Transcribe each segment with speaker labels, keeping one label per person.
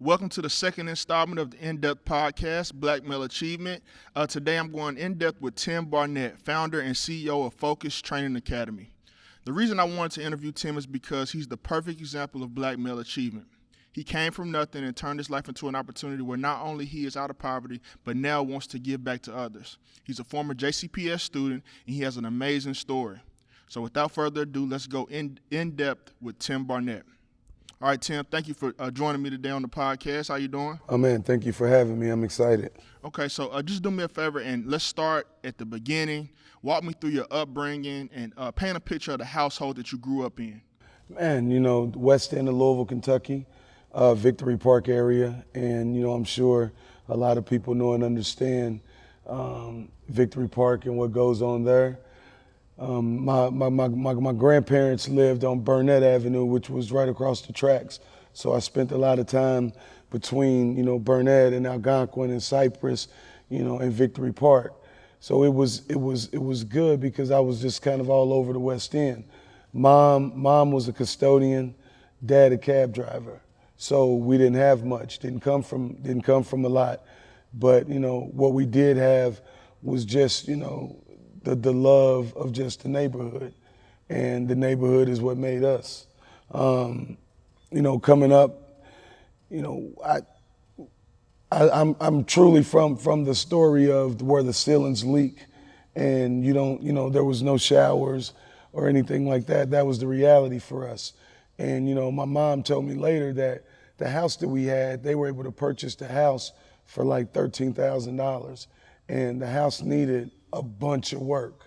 Speaker 1: Welcome to the second installment of the InDEPth podcast, Black Male Achievement. Today I'm going in depth with Tim Barnett, founder and CEO of F.O.C.U.S Training Academy. The reason I wanted to interview Tim is because he's the perfect example of black male achievement. He came from nothing and turned his life into an opportunity where not only he is out of poverty, but now wants to give back to others. He's a former JCPS student, and he has an amazing story. So without further ado, let's go in depth with Tim Barnett. All right, Tim, thank you for joining me today on the podcast. How you doing?
Speaker 2: Oh, man, thank you for having me. I'm excited.
Speaker 1: Okay, so just do me a favor and let's start at the beginning. Walk me through your upbringing and paint a picture of the household that you grew up in.
Speaker 2: Man, west end of Louisville, Kentucky, Victory Park area. And, I'm sure a lot of people know and understand Victory Park and what goes on there. My grandparents lived on Barnett Avenue, which was right across the tracks. So I spent a lot of time between, Barnett and Algonquin and Cypress, and Victory Park. So it was good because I was just kind of all over the West End. Mom was a custodian, dad a cab driver. So we didn't have much, didn't come from a lot. But, what we did have was just, the love of just the neighborhood, and the neighborhood is what made us. Coming up, I'm truly from the story of where the ceilings leak, and there was no showers or anything like that. That was the reality for us. And my mom told me later that the house that we had, they were able to purchase the house for like $13,000, and the house needed a bunch of work,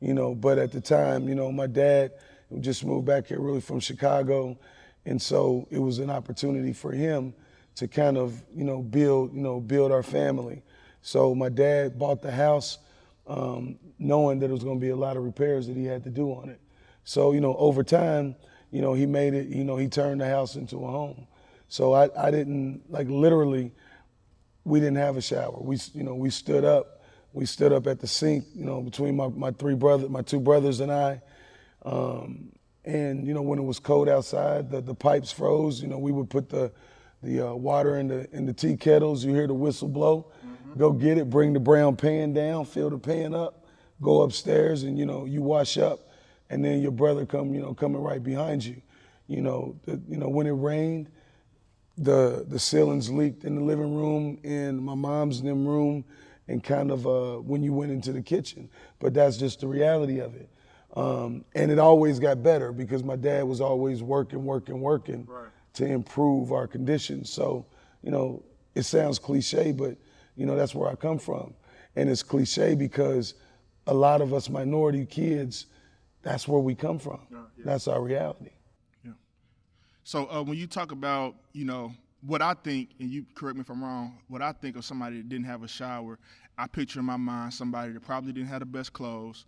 Speaker 2: but at the time, my dad just moved back here really from Chicago. And so it was an opportunity for him to kind of, build our family. So my dad bought the house, knowing that it was going to be a lot of repairs that he had to do on it. So, over time, he made it, he turned the house into a home. So I didn't, literally, we didn't have a shower. We stood up. We stood up at the sink, between my two brothers and I. And when it was cold outside, the pipes froze. We would put the water in the tea kettles. You hear the whistle blow. Mm-hmm. Go get it. Bring the brown pan down. Fill the pan up. Go upstairs, and you wash up. And then your brother coming right behind you. When it rained, the ceilings leaked in the living room, in my mom's room, and kind of when you went into the kitchen. But that's just the reality of it. And it always got better because my dad was always working right. to improve our conditions. So, it sounds cliche, but, that's where I come from. And it's cliche because a lot of us minority kids, that's where we come from. Yeah. That's our reality.
Speaker 1: Yeah. So when you talk about, what I think, and you correct me if I'm wrong, what I think of somebody that didn't have a shower, I picture in my mind somebody that probably didn't have the best clothes,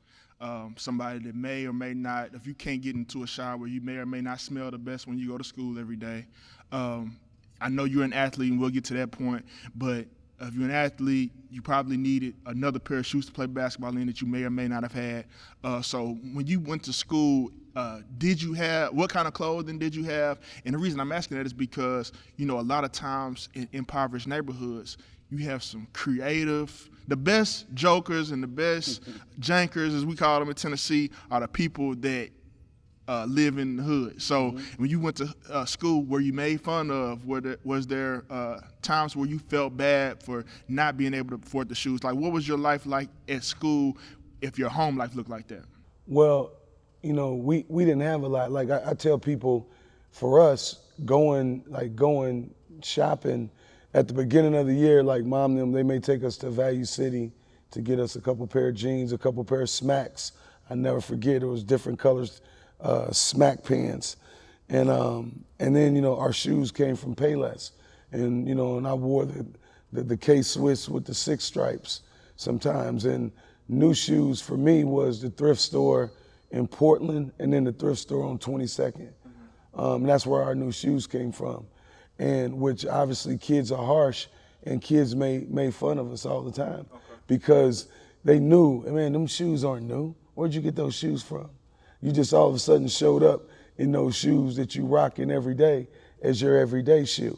Speaker 1: somebody that may or may not, if you can't get into a shower, you may or may not smell the best when you go to school every day. I know you're an athlete, and we'll get to that point, but if you're an athlete, you probably needed another pair of shoes to play basketball in that you may or may not have had. So when you went to school, what kind of clothing did you have? And the reason I'm asking that is because, a lot of times in impoverished neighborhoods, you have some the best jokers and the best jankers, as we call them in Tennessee, are the people that live in the hood. So when you went to school, were you made fun of? Was there times where you felt bad for not being able to afford the shoes? Like, what was your life like at school if your home life looked like that?
Speaker 2: Well, we didn't have a lot. Like I tell people, for us, going shopping at the beginning of the year, like mom and them, they may take us to Value City to get us a couple pair of jeans, a couple pair of smacks. I never forget, it was different colors, smack pants. And then, our shoes came from Payless. And, and I wore the F.O.C.U.S with the 6 stripes sometimes. And new shoes for me was the thrift store in Portland, and then the thrift store on 22nd. That's where our new shoes came from. And which obviously kids are harsh, and kids made fun of us all the time. Okay. Because they knew, man, them shoes aren't new. Where'd you get those shoes from? You just all of a sudden showed up in those shoes that you rocking every day as your everyday shoe.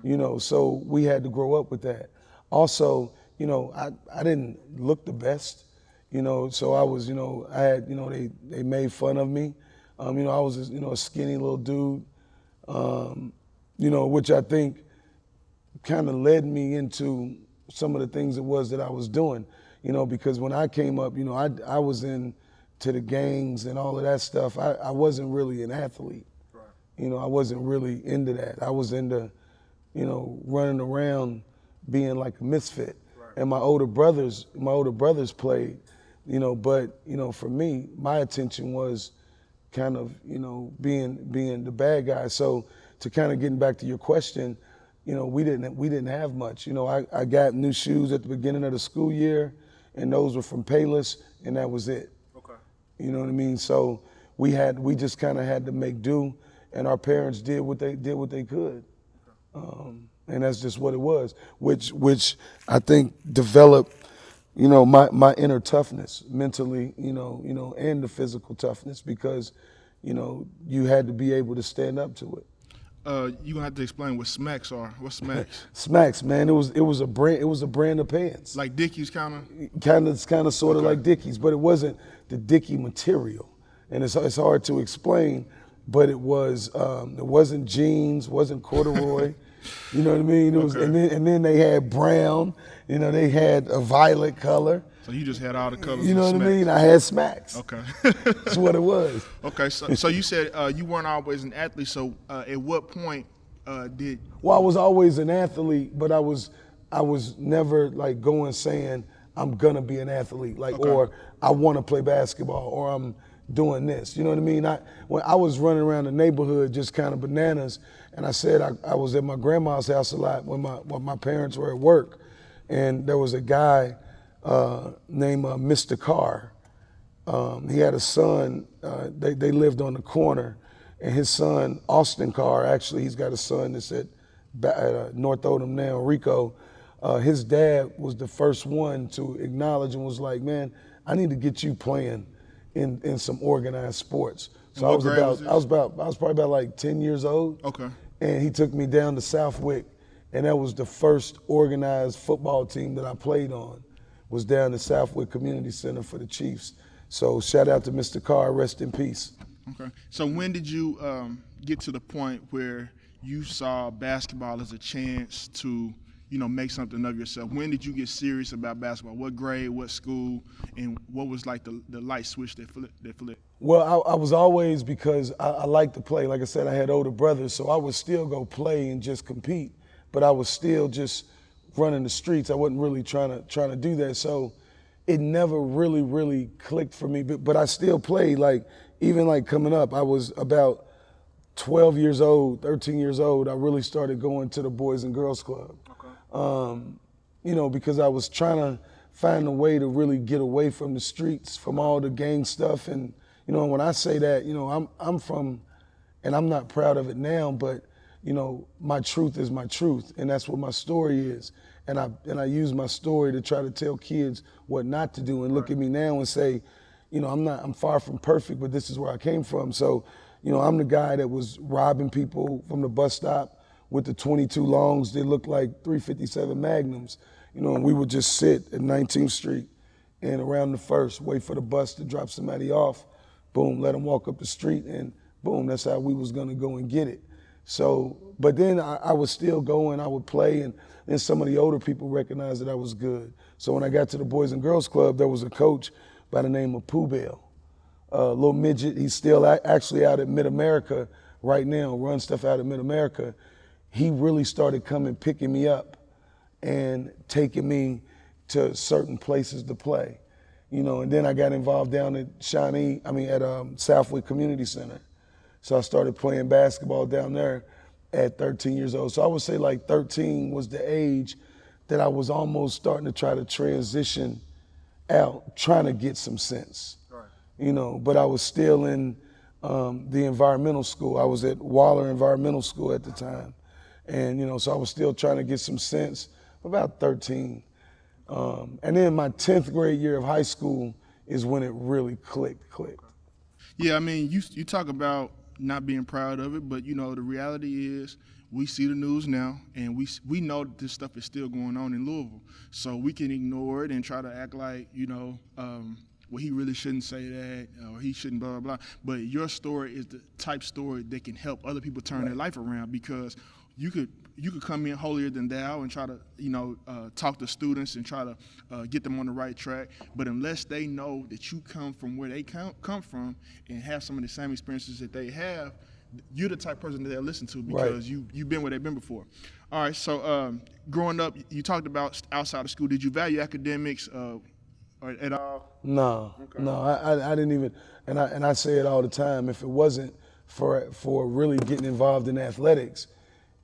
Speaker 2: you know, so we had to grow up with that. Also, you know, I didn't look the best, you know, so I was, you know, I had, you know, they made fun of me. You know, I was, you know, a skinny little dude, you know, which I think kind of led me into some of the things it was that I was doing, you know, because when I came up, you know, I was into the gangs and all of that stuff. I wasn't really an athlete. Right. You know, I wasn't really into that. I was into, you know, running around being like a misfit. Right. And my older brothers played, you know, but, you know, for me, my attention was kind of, you know, being the bad guy. So to kind of getting back to your question, you know, we didn't have much. You know, I got new shoes at the beginning of the school year, and those were from Payless, and that was it. Okay. You know what I mean? So we just kind of had to make do, and our parents did what they could, and that's just what it was. Which I think developed, you know, my inner toughness mentally, you know, and the physical toughness, because, you know, you had to be able to stand up to it.
Speaker 1: You're gonna have to explain what smacks are. What's smacks?
Speaker 2: Smacks, man. It was a brand of pants.
Speaker 1: Like Dickies, kind
Speaker 2: of, sort of like Dickies, but it wasn't the Dickie material, and it's hard to explain. But it wasn't jeans, wasn't corduroy. You know what I mean? It was, and then they had brown. You know, they had a violet color.
Speaker 1: So you just had all the colors.
Speaker 2: You know what I mean? I had smacks.
Speaker 1: Okay.
Speaker 2: That's what it was.
Speaker 1: Okay, so you said you weren't always an athlete. So at what point did?
Speaker 2: Well, I was always an athlete, but I was never like going saying I'm gonna be an athlete, like, or I want to play basketball, or I'm doing this. You know what I mean? When I was running around the neighborhood just kind of bananas, and I said I was at my grandma's house a lot when my parents were at work, and there was a guy named Mr. Carr. He had a son. They lived on the corner, and his son, Austin Carr, actually, he's got a son that's at North Odom now, Rico. His dad was the first one to acknowledge and was like, "Man, I need to get you playing in some organized sports." So I was probably about like 10 years old.
Speaker 1: Okay.
Speaker 2: And he took me down to Southwick, and that was the first organized football team that I played on. Was down at Southwick Community Center for the Chiefs. So shout out to Mr. Carr, rest in peace.
Speaker 1: Okay. So when did you get to the point where you saw basketball as a chance to, you know, make something of yourself? When did you get serious about basketball? What grade, what school, and what was like the light switch that flipped?
Speaker 2: Well, I was always, because I like to play. Like I said, I had older brothers, so I would still go play and just compete, but I was still just running the streets. I wasn't really trying to do that. So it never really clicked for me. But I still played. Like, even like coming up, I was about 12 years old, 13 years old. I really started going to the Boys and Girls Club. Okay. You know, because I was trying to find a way to really get away from the streets, from all the gang stuff. And, you know, when I say that, you know, I'm from, and I'm not proud of it now, but, you know, my truth is my truth, and that's what my story is. And I use my story to try to tell kids what not to do, and look at me now and say, you know, I'm far from perfect, but this is where I came from. So, you know, I'm the guy that was robbing people from the bus stop with the 22 longs that looked like 357 Magnums. You know, and we would just sit at 19th Street and around the First, wait for the bus to drop somebody off, boom, let them walk up the street, and boom, that's how we was gonna go and get it. So, but then I would still go and I would play, and then some of the older people recognized that I was good. So when I got to the Boys and Girls Club, there was a coach by the name of Pooh Bell, little midget. He's still actually out at Mid-America right now, runs stuff out at Mid-America. He really started picking me up and taking me to certain places to play, you know. And then I got involved down at Southwick Community Center. So I started playing basketball down there at 13 years old. So I would say like 13 was the age that I was almost starting to try to transition out, trying to get some sense. Right. You know, but I was still in the environmental school. I was at Waller Environmental School at the time. And, you know, so I was still trying to get some sense, about 13. And then my 10th grade year of high school is when it really clicked.
Speaker 1: Yeah, I mean, you talk about not being proud of it, but, you know, the reality is we see the news now, and we know that this stuff is still going on in Louisville. So we can ignore it and try to act like, well, he really shouldn't say that, or he shouldn't blah, blah, blah. But your story is the type story that can help other people turn their life around, because you could come in holier than thou and try to, talk to students and try to get them on the right track. But unless they know that you come from where they come from and have some of the same experiences that they have, you're the type of person that they'll listen to, because you've been where they've been before. All right, so growing up, you talked about outside of school. Did you value academics at all?
Speaker 2: No, okay. No, I didn't even, and I say it all the time, if it wasn't for really getting involved in athletics,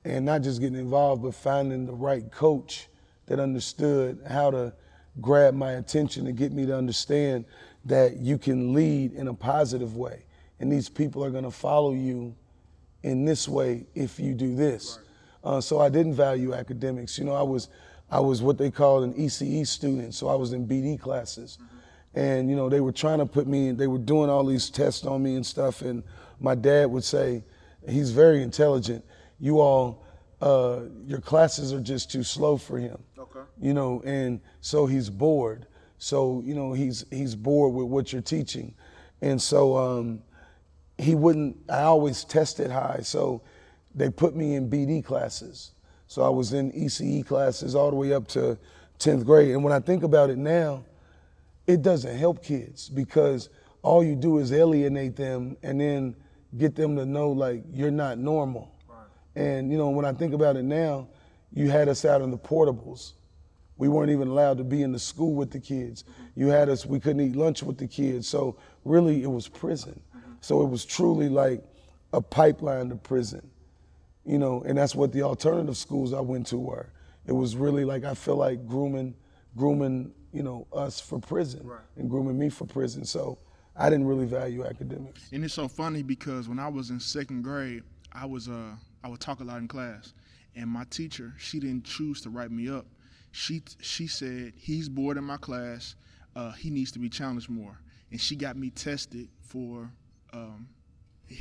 Speaker 2: and not just getting involved, but finding the right coach that understood how to grab my attention and get me to understand that you can lead in a positive way. And these people are gonna follow you in this way if you do this. Right. So I didn't value academics. I was what they call an ECE student, so I was in BD classes. Mm-hmm. And they were trying to put me in, they were doing all these tests on me and stuff, and my dad would say, he's very intelligent, your classes are just too slow for him. Okay. And so he's bored. So, he's bored with what you're teaching. And so I always tested high. So they put me in BD classes. So I was in ECE classes all the way up to 10th grade. And when I think about it now, it doesn't help kids, because all you do is alienate them and then get them to know, like, you're not normal. And, when I think about it now, you had us out in the portables. We weren't even allowed to be in the school with the kids. You had us, we couldn't eat lunch with the kids. So really it was prison. So it was truly like a pipeline to prison, and that's what the alternative schools I went to were. It was really like, I feel like grooming, us for prison, right, and grooming me for prison. So I didn't really value academics.
Speaker 1: And it's so funny, because when I was in second grade, I would talk a lot in class, and my teacher, she didn't choose to write me up. She said, he's bored in my class, he needs to be challenged more. And she got me tested for,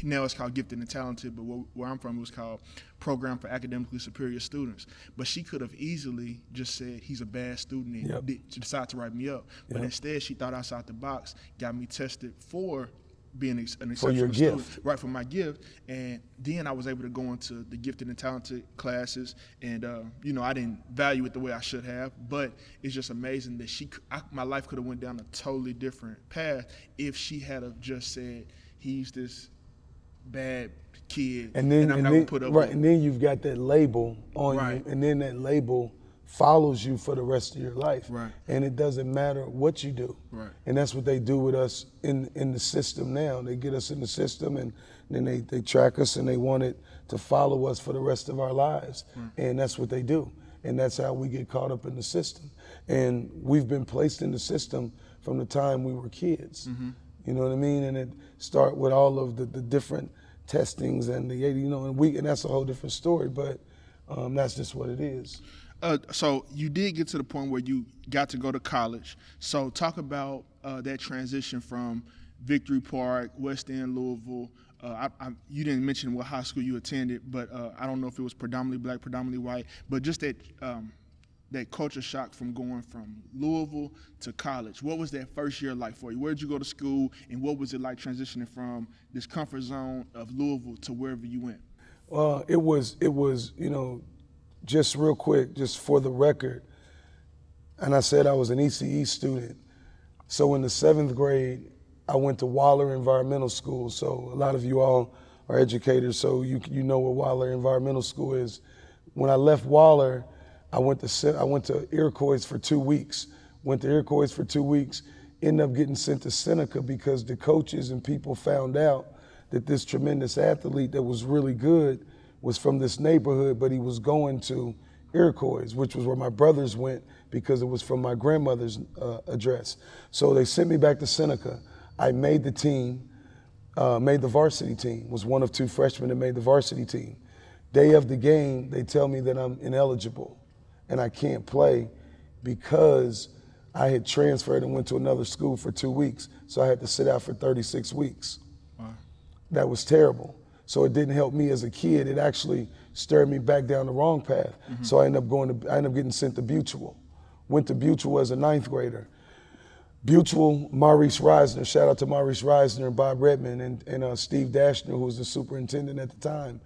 Speaker 1: now it's called Gifted and Talented, but where I'm from, it was called Program for Academically Superior Students. But she could have easily just said, he's a bad student, and decided to write me up. But instead, she thought outside the box, got me tested for being an exceptional student, right, for my gift. And then I was able to go into the Gifted and Talented classes, and I didn't value it the way I should have, but it's just amazing that my life could have went down a totally different path if she had have just said, he's this bad kid, and I'm not gonna put up with it.
Speaker 2: And then you've got that label on you, and then that label follows you for the rest of your life. Right. And it doesn't matter what you do. Right. And that's what they do with us in the system now. They get us in the system, and then they track us, and they want it to follow us for the rest of our lives. Right. And that's what they do. And that's how we get caught up in the system. And we've been placed in the system from the time we were kids. Mm-hmm. You know what I mean? And it start with all of the different testings and and that's a whole different story, but that's just what it is.
Speaker 1: So you did get to the point where you got to go to college. So talk about that transition from Victory Park, West End, Louisville. You didn't mention what high school you attended, but I don't know if it was predominantly black, predominantly white, but just that culture shock from going from Louisville to college. What was that first year like for you? Where did you go to school, and what was it like transitioning from this comfort zone of Louisville to wherever you went?
Speaker 2: Well, it was, just real quick, just for the record, and I said I was an ECE student. So in the 7th grade, I went to Waller Environmental School. So a lot of you all are educators, so you know what Waller Environmental School is. When I left Waller, I went to Iroquois for 2 weeks. Went to Iroquois for 2 weeks, ended up getting sent to Seneca because the coaches and people found out that this tremendous athlete that was really good was from this neighborhood, but he was going to Iroquois, which was where my brothers went because it was from my grandmother's address. So they sent me back to Seneca. I made the team, made the varsity team, was one of 2 freshmen that made the varsity team. Day of the game, they tell me that I'm ineligible and I can't play because I had transferred and went to another school for 2 weeks. So I had to sit out for 36 weeks. Wow. That was terrible. So it didn't help me as a kid. It actually stirred me back down the wrong path. So I ended up getting sent to Butual. Went to Butual as a 9th grader. Butual, Maurice Reisner, shout out to Maurice Reisner and Bob Redmond and Steve Dashner, who was the superintendent at the time.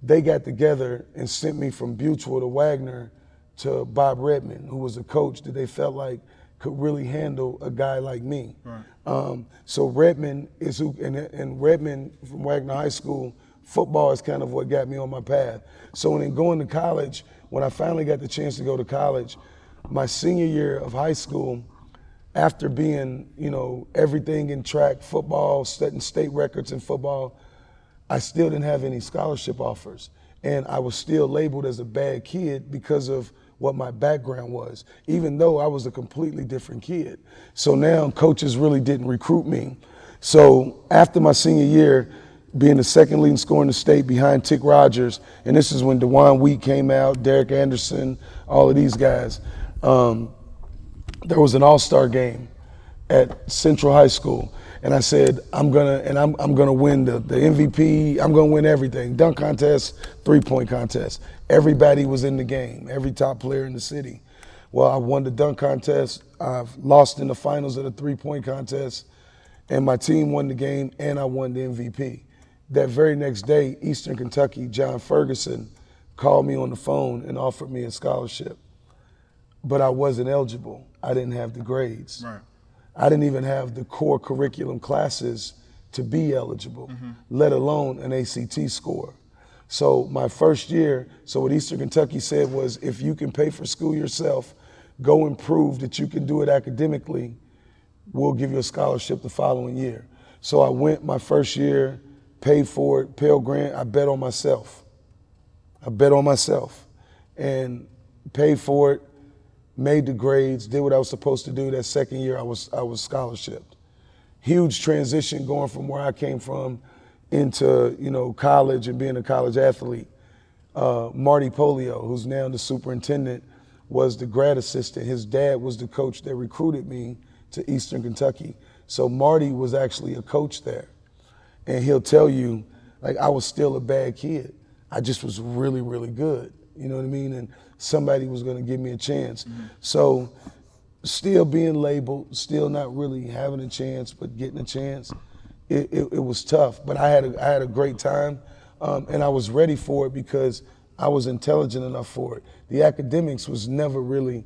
Speaker 2: They got together and sent me from Butual to Wagner to Bob Redmond, who was a coach that they felt like could really handle a guy like me. Right. So Redmond is who, and Redmond from Wagner High School, football is kind of what got me on my path. So when going to college, when I finally got the chance to go to college, my senior year of high school, after being, everything in track, football, setting state records in football, I still didn't have any scholarship offers. And I was still labeled as a bad kid because of what my background was, even though I was a completely different kid. So now coaches really didn't recruit me. So after my senior year, being the second leading scorer in the state behind Tick Rogers, and this is when DeJuan Wheat came out, Derek Anderson, all of these guys, there was an all-star game at Central High School. And I said, I'm gonna win the MVP, I'm gonna win everything. Dunk contest, 3-point contest. Everybody was in the game, every top player in the city. Well, I won the dunk contest, I've lost in the finals of the 3-point contest, and my team won the game, and I won the MVP. That very next day, Eastern Kentucky, John Ferguson, called me on the phone and offered me a scholarship. But I wasn't eligible. I didn't have the grades. Right. I didn't even have the core curriculum classes to be eligible, let alone an ACT score. So my first year, so what Eastern Kentucky said was, if you can pay for school yourself, go and prove that you can do it academically, we'll give you a scholarship the following year. So I went my first year, paid for it, Pell Grant, I bet on myself. And paid for it, made the grades, did what I was supposed to do. That second year, I was scholarshiped. Huge transition going from where I came from into college and being a college athlete. Marty Polio, who's now the superintendent, was the grad assistant. His dad was the coach that recruited me to Eastern Kentucky. So Marty was actually a coach there. And he'll tell you, like, I was still a bad kid. I just was really, really good. You know what I mean? And somebody was going to give me a chance. So still being labeled, still not really having a chance, but getting a chance, it was tough. But I had a great time, and I was ready for it because I was intelligent enough for it. The academics was never really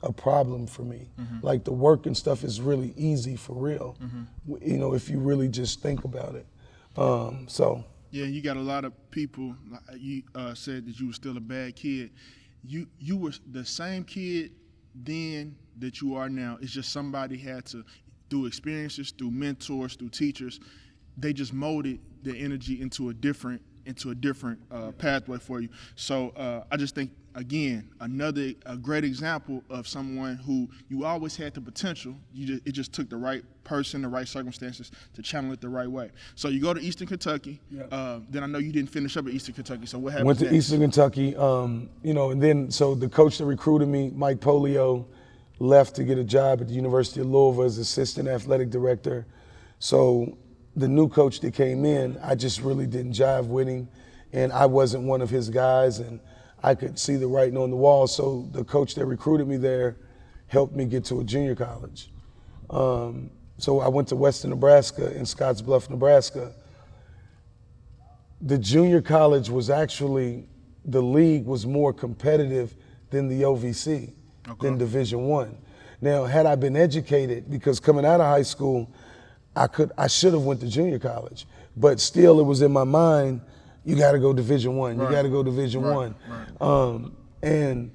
Speaker 2: a problem for me. Like the work and stuff is really easy for real, if you really just think about it.
Speaker 1: Yeah, you got a lot of people, you said that you were still a bad kid. You were the same kid then that you are now. It's just somebody had to, through experiences, through mentors, through teachers, they just molded the energy into a different pathway for you. So I just think, again, a great example of someone who you always had the potential. It just took the right person, the right circumstances to channel it the right way. So you go to Eastern Kentucky. Then I know you didn't finish up at Eastern Kentucky. So what happened?
Speaker 2: Went to Eastern Kentucky, and then so the coach that recruited me, Mike Polio, left to get a job at the University of Louisville as assistant athletic director. So the new coach that came in, I just really didn't jive with him, and I wasn't one of his guys, and I could see the writing on the wall. So the coach that recruited me there helped me get to a junior college. So I went to Western Nebraska in Scottsbluff, Nebraska. The junior college was actually, the league was more competitive than the OVC, than Division I. Now, had I been educated, because coming out of high school, I should have went to junior college, but still it was in my mind, you got to go Division I. You got to go Division I. And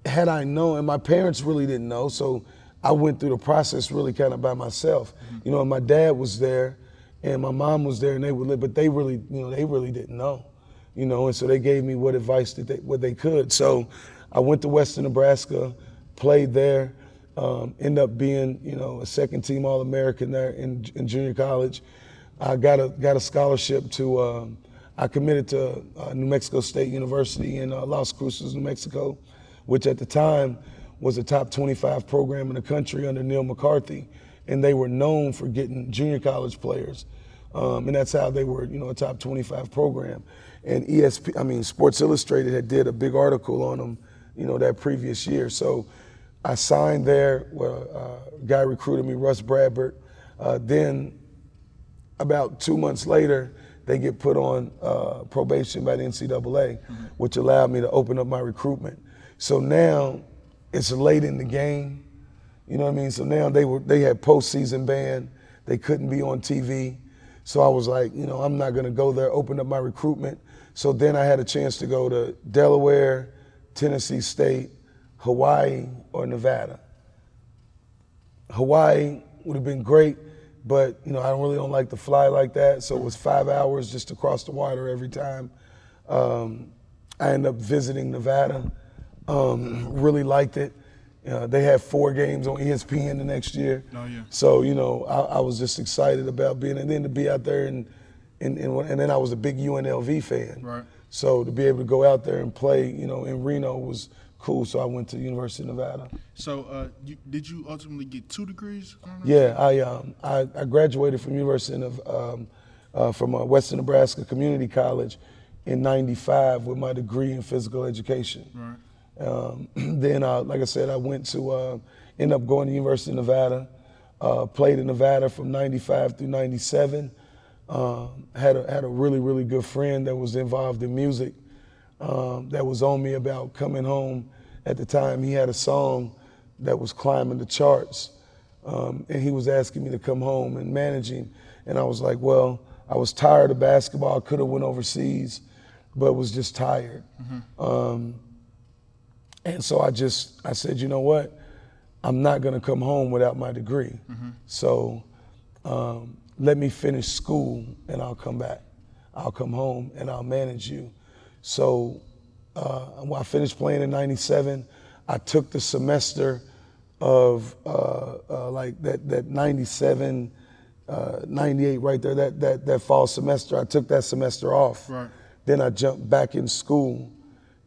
Speaker 2: had I known, and my parents really didn't know, so I went through the process really kind of by myself. And my dad was there, and my mom was there, and they would live, but they really didn't know. And so they gave me what advice what they could. So I went to Western Nebraska, played there, ended up being a second team All-American there in junior college. I got a scholarship to, I committed to New Mexico State University in Las Cruces, New Mexico, which at the time was a top 25 program in the country under Neil McCarthy, and they were known for getting junior college players. And that's how they were, a top 25 program. And Sports Illustrated had did a big article on them, that previous year. So I signed there. A guy recruited me, Russ Bradford. Then about 2 months later, they get put on probation by the NCAA, which allowed me to open up my recruitment. So now it's late in the game, you know what I mean? So now they had postseason ban. They couldn't be on TV. So I was like, I'm not gonna go there, open up my recruitment. So then I had a chance to go to Delaware, Tennessee State, Hawaii, or Nevada. Hawaii would have been great, but I really don't like to fly like that. So it was 5 hours just to cross the water every time. I ended up visiting Nevada, really liked it. They had 4 games on ESPN the next year.
Speaker 1: Oh, yeah.
Speaker 2: So, I was just excited about being, and then to be out there and then I was a big UNLV fan.
Speaker 1: Right.
Speaker 2: So to be able to go out there and play, in Reno was cool. So I went to University of Nevada.
Speaker 1: So did you ultimately get 2 degrees?
Speaker 2: Yeah, I graduated from University from Western Nebraska Community College in '95 with my degree in physical education.
Speaker 1: Right.
Speaker 2: Then, like I said, I went to end up going to University of Nevada. Played in Nevada from '95 through '97. Had a really, really good friend that was involved in music that was on me about coming home. At the time, he had a song that was climbing the charts, and he was asking me to come home and managing. And I was like, well, I was tired of basketball. I could have went overseas, but was just tired. And so I said, you know what? I'm not going to come home without my degree. So let me finish school and I'll come back. I'll come home and I'll manage you. So when I finished playing in '97, I took the semester of like that 97, 98 right there, that fall semester. I took that semester off.
Speaker 1: Right.
Speaker 2: Then I jumped back in school,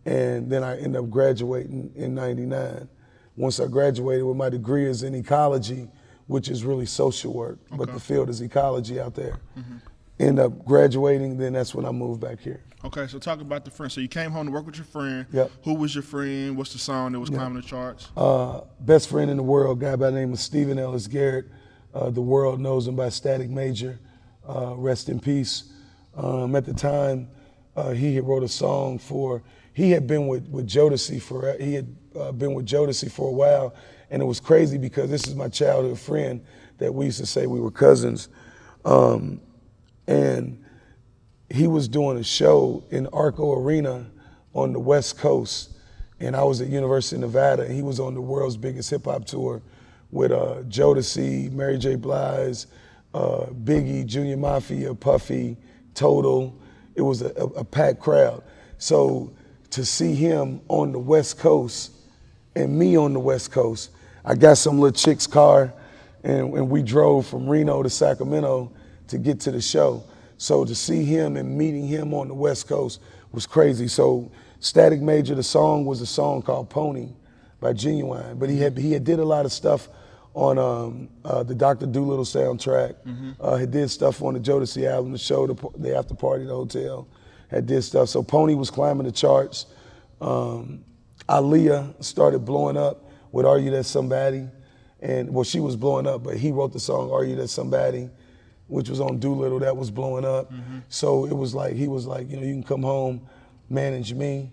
Speaker 2: and then I ended up graduating in '99. Once I graduated with my degree is in ecology, which is really social work, but the field is ecology out there. End up graduating, then that's when I moved back here.
Speaker 1: Okay, so talk about the friend. So you came home to work with your friend.
Speaker 2: Yep.
Speaker 1: Who was your friend? What's the song that was climbing the charts?
Speaker 2: Best friend in the world, guy by the name of Stephen Ellis Garrett. The world knows him by Static Major. Rest in peace. At the time, he had wrote a song he had been with Jodeci for a while, and it was crazy because this is my childhood friend that we used to say we were cousins. And he was doing a show in Arco Arena on the West Coast, and I was at University of Nevada, and he was on the world's biggest hip hop tour with Jodeci, Mary J. Blige, Biggie, Junior Mafia, Puffy, Total. It was a packed crowd. So to see him on the West Coast and me on the West Coast, I got some little chick's car, and we drove from Reno to Sacramento to get to the show. So to see him and meeting him on the West Coast was crazy. So Static Major, the song was a song called Pony by Genuine, but he had did a lot of stuff on the Dr. Dolittle soundtrack. He did stuff on the Jodeci album, the show, the after party, the hotel. Had did stuff. So Pony was climbing the charts. Aaliyah started blowing up with Are You That Somebody? And well, she was blowing up, but he wrote the song Are You That Somebody? Which was on Doolittle, that was blowing up. So it was like, he was like, you can come home, manage me,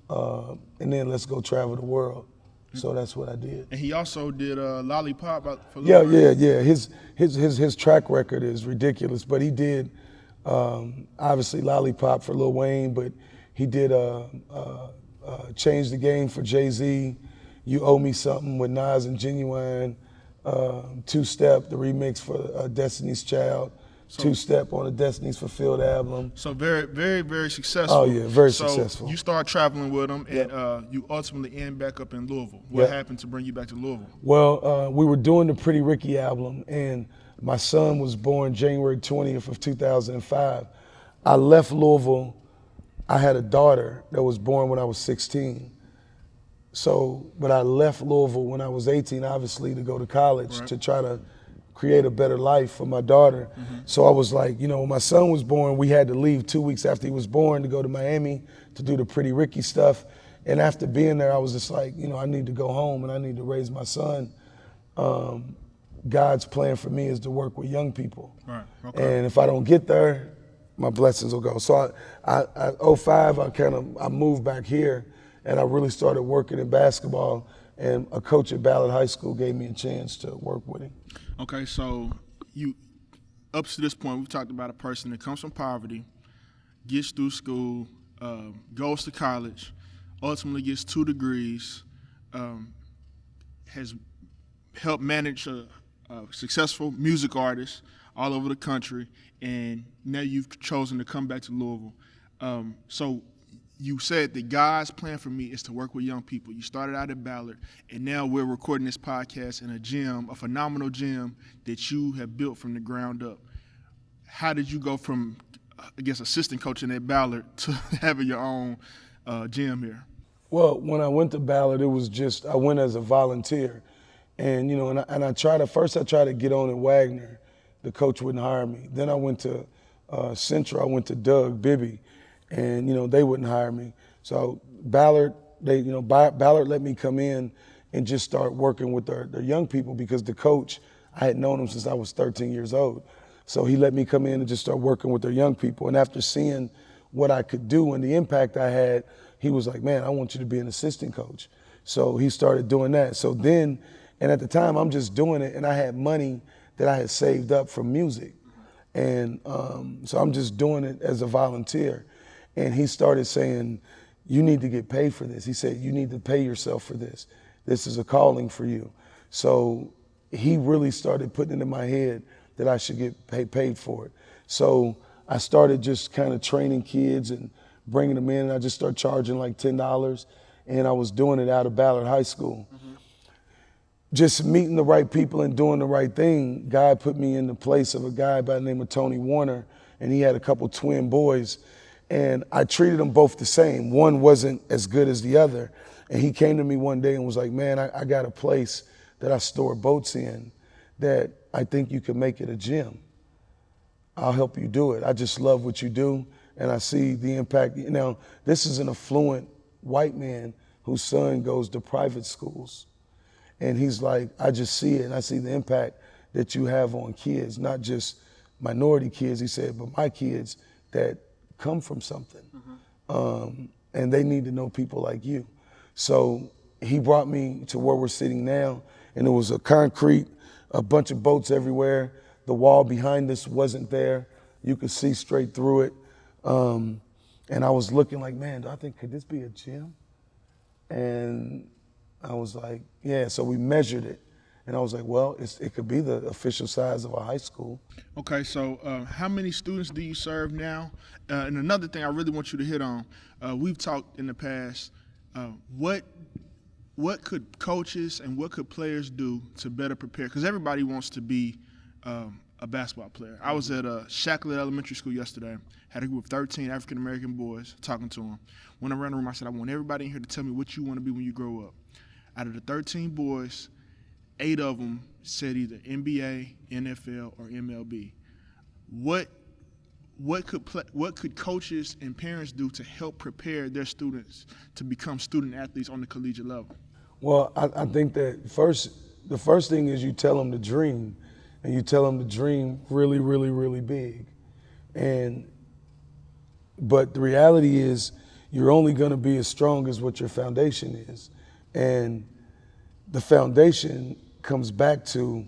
Speaker 2: and then let's go travel the world. So that's what I did.
Speaker 1: And he also did Lollipop for
Speaker 2: Lil Wayne. Yeah. His track record is ridiculous, but he did obviously Lollipop for Lil Wayne, but he did Change the Game for Jay-Z, You Owe Me Something with Nas and Genuine, Two Step, the remix for Destiny's Child, Two Step on the Destiny's Fulfilled album.
Speaker 1: So very, very, very successful.
Speaker 2: Oh yeah, very successful.
Speaker 1: So you start traveling with him, and you ultimately end back up in Louisville. What happened to bring you back to Louisville?
Speaker 2: Well, we were doing the Pretty Ricky album, and my son was born January 20th of 2005. I left Louisville. I had a daughter that was born when I was 16. So, but I left Louisville when I was 18, obviously, to go to college to try to create a better life for my daughter. So I was like, you know, when my son was born, we had to leave 2 weeks after he was born to go to Miami to do the Pretty Ricky stuff. And after being there, I was just like, you know, I need to go home and I need to raise my son. God's plan for me is to work with young people.
Speaker 1: Right. Okay.
Speaker 2: And if I don't get there, my blessings will go. So I 05, I moved back here and I really started working in basketball, and a coach at Ballard High School gave me a chance to work with him.
Speaker 1: Okay, so you, up to this point, we've talked about a person that comes from poverty, gets through school, goes to college, ultimately gets 2 degrees, has helped manage a successful music artist all over the country, and now you've chosen to come back to Louisville. So you said that God's plan for me is to work with young people. You started out at Ballard, and now we're recording this podcast in a gym, a phenomenal gym that you have built from the ground up. How did you go from, I guess, assistant coaching at Ballard to having your own gym here?
Speaker 2: Well, when I went to Ballard, it was just, I went as a volunteer. And, you know, I tried to get on at Wagner. The coach wouldn't hire me. Then I went to Central. I went to Doug Bibby, and, you know, they wouldn't hire me. So Ballard, Ballard let me come in and just start working with their young people, because the coach, I had known him since I was 13 years old. So he let me come in and just start working with their young people. And after seeing what I could do and the impact I had, he was like, man, I want you to be an assistant coach. So he started doing that. So then, and at the time, I'm just doing it, and I had money that I had saved up from music. And so I'm just doing it as a volunteer. And he started saying, you need to get paid for this. He said, you need to pay yourself for this. This is a calling for you. So he really started putting it in my head that I should get paid for it. So I started just kind of training kids and bringing them in, and I just started charging like $10, and I was doing it out of Ballard High School. Just meeting the right people and doing the right thing, God put me in the place of a guy by the name of Tony Warner, and he had a couple twin boys, and I treated them both the same. One wasn't as good as the other, and he came to me one day and was like, man, I got a place that I store boats in that I think you can make it a gym. I'll help you do it. I just love what you do, and I see the impact. Now, this is an affluent white man whose son goes to private schools. And he's like, I just see it, and I see the impact that you have on kids, not just minority kids, he said, but my kids that come from something. And they need to know people like you. So he brought me to where we're sitting now, and it was a concrete, a bunch of boats everywhere. The wall behind us wasn't there. You could see straight through it. And I was looking like, man, could this be a gym? And I was like, yeah, so we measured it. And I was like, well, it could be the official size of a high school.
Speaker 1: Okay, so how many students do you serve now? And another thing I really want you to hit on, we've talked in the past, what could coaches and what could players do to better prepare? Because everybody wants to be a basketball player. I was at Shacklet Elementary School yesterday, had a group of 13 African-American boys, talking to them. Went around the room, I said, I want everybody in here to tell me what you want to be when you grow up. Out of the 13 boys, 8 of them said either NBA, NFL, or MLB. What could coaches and parents do to help prepare their students to become student athletes on the collegiate level?
Speaker 2: Well, I think that the first thing is you tell them to dream, and you tell them to dream really, really, really big. But the reality is you're only going to be as strong as what your foundation is. And the foundation comes back to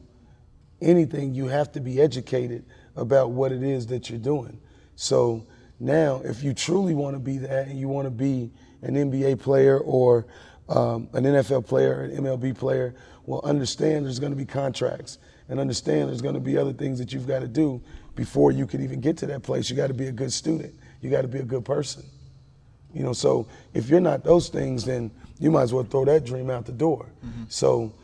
Speaker 2: anything. You have to be educated about what it is that you're doing. So now, if you truly want to be that, and you want to be an NBA player or an NFL player, an MLB player, well, understand there's going to be contracts, and understand there's going to be other things that you've got to do before you can even get to that place. You got to be a good student. You got to be a good person. You know, so if you're not those things, then you might as well throw that dream out the door. So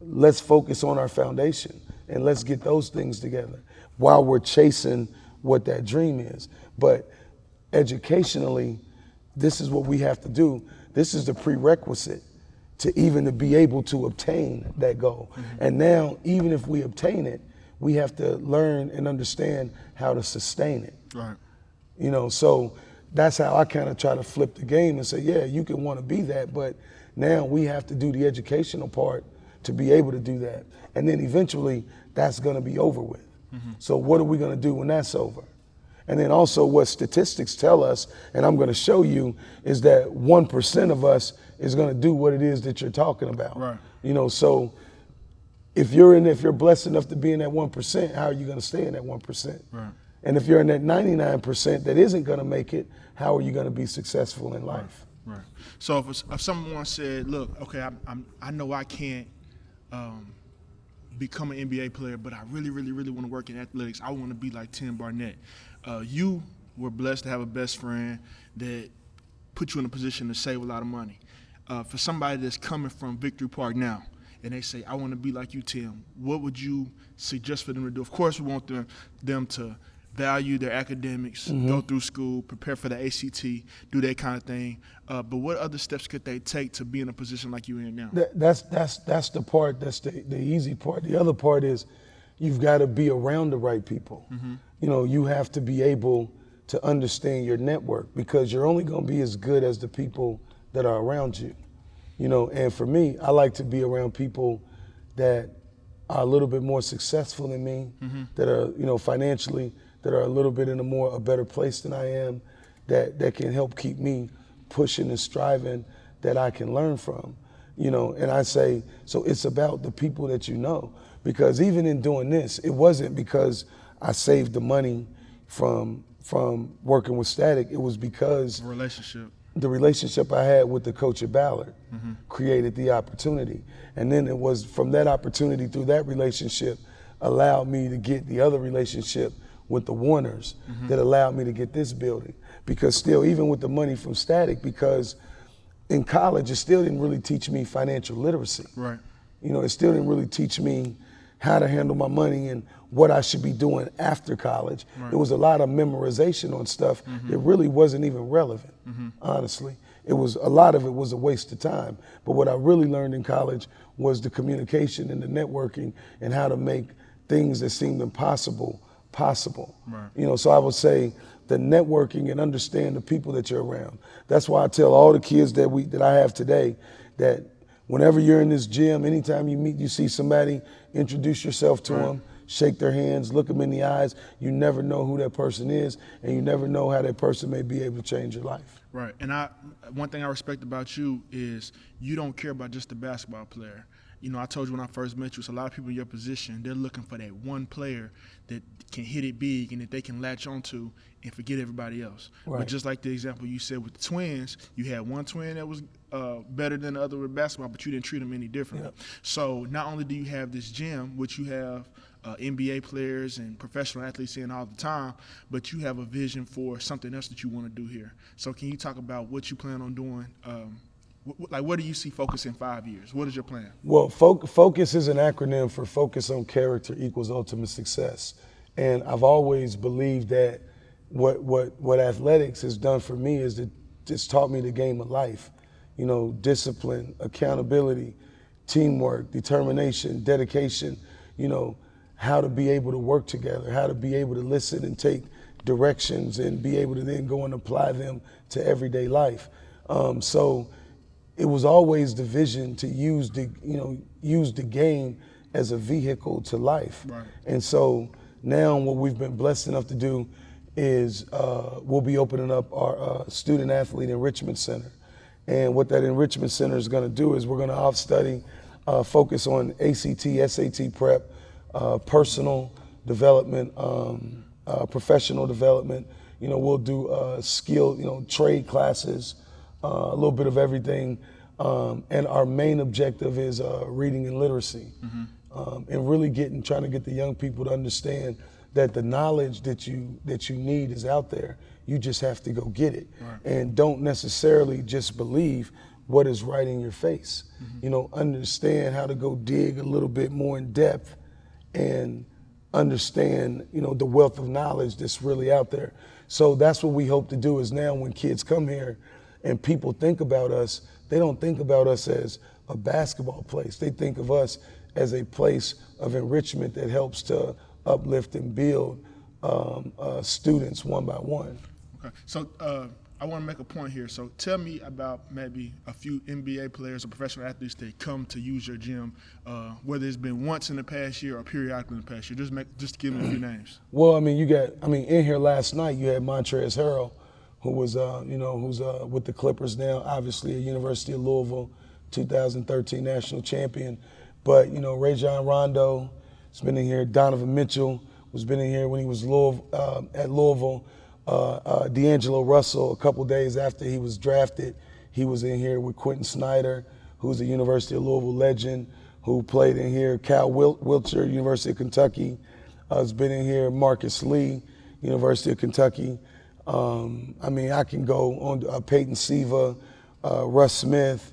Speaker 2: let's focus on our foundation, and let's get those things together while we're chasing what that dream is. But educationally, this is what we have to do. This is the prerequisite to even to be able to obtain that goal. And now, even if we obtain it, we have to learn and understand how to sustain it.
Speaker 1: Right.
Speaker 2: You know, so that's how I kind of try to flip the game and say, yeah, you can want to be that, but now we have to do the educational part to be able to do that. And then eventually that's going to be over with. So what are we going to do when that's over? And then also what statistics tell us, and I'm going to show you, is that 1% of us is going to do what it is that you're talking about.
Speaker 1: Right.
Speaker 2: You know, so if you're blessed enough to be in that 1%, how are you going to stay in that 1%?
Speaker 1: Right.
Speaker 2: And if you're in that 99% that isn't going to make it, how are you going to be successful in life?
Speaker 1: Right. So if someone said, look, okay, I know I can't become an NBA player, but I really, really, really want to work in athletics. I want to be like Tim Barnett. You were blessed to have a best friend that put you in a position to save a lot of money. For somebody that's coming from Victory Park now, and they say, I want to be like you, Tim, what would you suggest for them to do? Of course, we want them to value their academics, go through school, prepare for the ACT, do that kind of thing. But what other steps could they take to be in a position like you're in now?
Speaker 2: That's the part, that's the easy part. The other part is you've got to be around the right people. You know, you have to be able to understand your network, because you're only going to be as good as the people that are around you. You know, and for me, I like to be around people that are a little bit more successful than me, that are, you know, financially, that are a little bit in a better place than I am, that can help keep me pushing and striving, that I can learn from. You know, and I say, so it's about the people that you know, because even in doing this, it wasn't because I saved the money from working with Static. It was because the relationship I had with the coach at Ballard created the opportunity. And then it was from that opportunity, through that relationship, allowed me to get the other relationship with the Warners that allowed me to get this building. Because still, even with the money from Static, because in college, it still didn't really teach me financial literacy.
Speaker 1: Right.
Speaker 2: You know, it still didn't really teach me how to handle my money and what I should be doing after college. Right. It was a lot of memorization on stuff that really wasn't even relevant, honestly. A lot of it was a waste of time. But what I really learned in college was the communication and the networking and how to make things that seemed impossible possible. Right. You know, so I would say the networking and understand the people that you're around. That's why I tell all the kids that I have today that whenever you're in this gym, anytime you see somebody, introduce yourself to them, shake their hands, look them in the eyes. You never know who that person is, and you never know how that person may be able to change your life.
Speaker 1: Right, and one thing I respect about you is you don't care about just the basketball player. You know, I told you when I first met you, it's a lot of people in your position, they're looking for that one player that can hit it big and that they can latch onto and forget everybody else. Right. But just like the example you said with the twins, you had one twin that was better than the other with basketball, but you didn't treat them any differently. Yep. So not only do you have this gym, which you have NBA players and professional athletes in all the time, but you have a vision for something else that you want to do here. So can you talk about what you plan on doing? Like, where do you see Focus in 5 years? What is your plan?
Speaker 2: Well, Focus is an acronym for Focus on Character Equals Ultimate Success. And I've always believed that what athletics has done for me is it's taught me the game of life. You know, discipline, accountability, teamwork, determination, dedication, you know, how to be able to work together, how to be able to listen and take directions and be able to then go and apply them to everyday life. So it was always the vision to use the game as a vehicle to life. Right. And so now what we've been blessed enough to do is we'll be opening up our student athlete enrichment center. And what that enrichment center is going to do is we're going to off-study, focus on ACT, SAT prep, personal development, professional development. You know, we'll do skill, trade classes, a little bit of everything. And our main objective is reading and literacy. And really trying to get the young people to understand that the knowledge that you need is out there. You just have to go get it. Right. And don't necessarily just believe what is right in your face. You know, understand how to go dig a little bit more in depth and understand, the wealth of knowledge that's really out there. So that's what we hope to do is now when kids come here and people think about us, they don't think about us as a basketball place. They think of us as a place of enrichment that helps to uplift and build students one by one.
Speaker 1: Okay, so I want to make a point here. So tell me about maybe a few NBA players or professional athletes that come to use your gym, whether it's been once in the past year or periodically in the past year. Just give me a few names.
Speaker 2: Well, in here last night you had Montrezl Harrell, who was, who's with the Clippers now, obviously at University of Louisville, 2013 national champion. But, Rajon Rondo has been in here. Donovan Mitchell was been in here when he was at Louisville. D'Angelo Russell, a couple days after he was drafted, he was in here with Quentin Snyder, who's a University of Louisville legend, who played in here. Cal Wiltshire, University of Kentucky, has been in here. Marcus Lee, University of Kentucky. I can go on Peyton Siva, Russ Smith,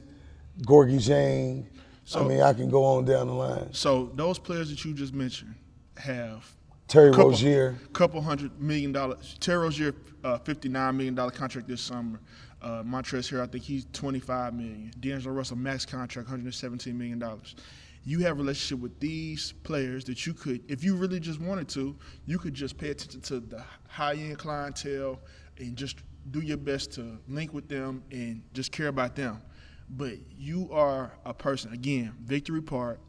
Speaker 2: Gorgie Jane. I can go on down the line.
Speaker 1: So those players that you just mentioned have
Speaker 2: Terry Rozier.
Speaker 1: Couple $100 million. Terry Rozier, $59 million contract this summer. Montrezl Harrell, I think he's $25 million. D'Angelo Russell, max contract, $117 million. You have a relationship with these players that you could, if you really just wanted to, you could just pay attention to the high-end clientele and just do your best to link with them and just care about them. But you are a person, again, Victory Park,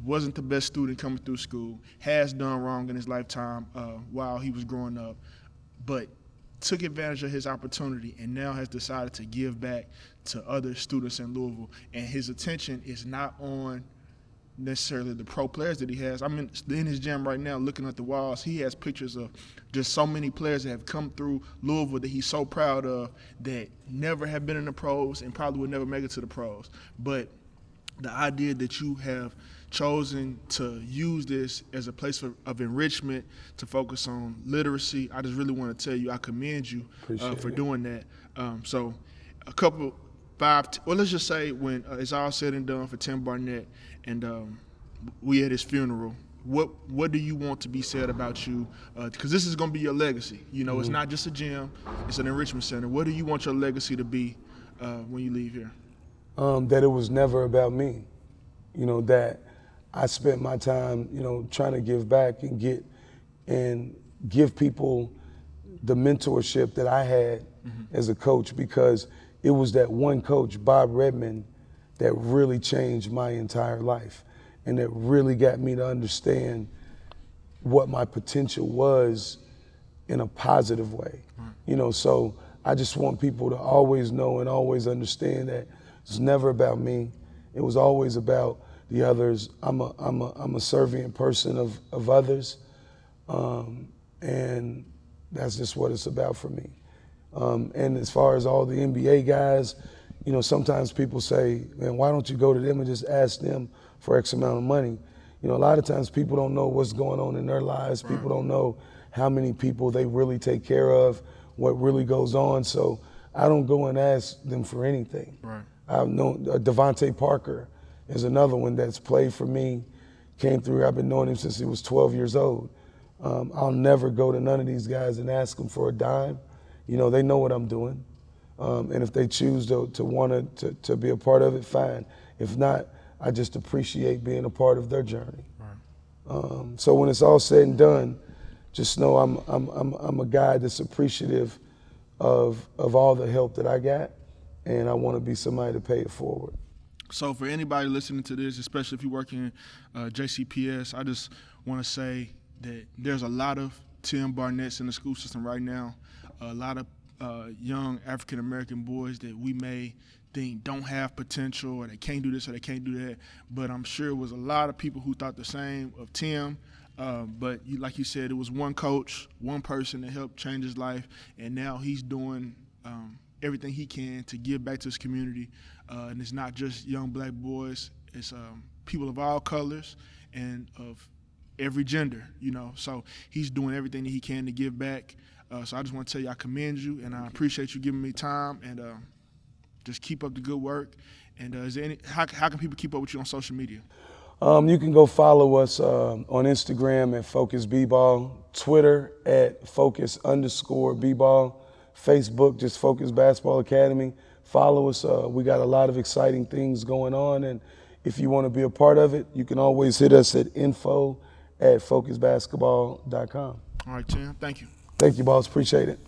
Speaker 1: wasn't the best student coming through school, has done wrong in his lifetime while he was growing up, but took advantage of his opportunity and now has decided to give back to other students in Louisville. And his attention is not on necessarily the pro players that he has. I'm in his gym right now looking at the walls. He has pictures of just so many players that have come through Louisville that he's so proud of that never have been in the pros and probably would never make it to the pros. But the idea that you have chosen to use this as a place of enrichment, to focus on literacy, I just really want to tell you I commend you for doing that. So let's just say when it's all said and done for Tim Barnett and we at his funeral, what do you want to be said about you? Because this is going to be your legacy. It's not just a gym, it's an enrichment center. What do you want your legacy to be when you leave here?
Speaker 2: That it was never about me. That I spent my time, trying to give back and give people the mentorship that I had as a coach, because it was that one coach, Bob Redmond, that really changed my entire life and that really got me to understand what my potential was in a positive way. So I just want people to always know and always understand that it's never about me. It was always about the others. I'm a servient person of others, and that's just what it's about for me. And as far as all the NBA guys, sometimes people say, man, why don't you go to them and just ask them for X amount of money? A lot of times people don't know what's going on in their lives. Right. People don't know how many people they really take care of, what really goes on. So I don't go and ask them for anything. Right. I've known Devontae Parker is another one that's played for me, came through. I've been knowing him since he was 12 years old. I'll never go to none of these guys and ask them for a dime. They know what I'm doing. And if they choose to want to be a part of it, fine. If not, I just appreciate being a part of their journey. Right. So when it's all said and done, just know I'm a guy that's appreciative of all the help that I got, and I want to be somebody to pay it forward.
Speaker 1: So for anybody listening to this, especially if you work in JCPS, I just want to say that there's a lot of Tim Barnetts in the school system right now, a lot of young African-American boys that we may think don't have potential or they can't do this or they can't do that, but I'm sure it was a lot of people who thought the same of Tim. But like you said, it was one coach, one person that helped change his life, and now he's doing everything he can to give back to his community. And it's not just young black boys, it's people of all colors and of every gender, So he's doing everything that he can to give back. So I just want to tell you I commend you, and I appreciate you giving me time, and just keep up the good work. And how can people keep up with you on social media?
Speaker 2: You can go follow us on Instagram at Focus B-Ball, Twitter at Focus_B-Ball, Facebook, just Focus Basketball Academy. Follow us. We got a lot of exciting things going on, and if you want to be a part of it, you can always hit us at info at focusbasketball.com.
Speaker 1: All right, Tim. Thank you.
Speaker 2: Thank you, boss. Appreciate it.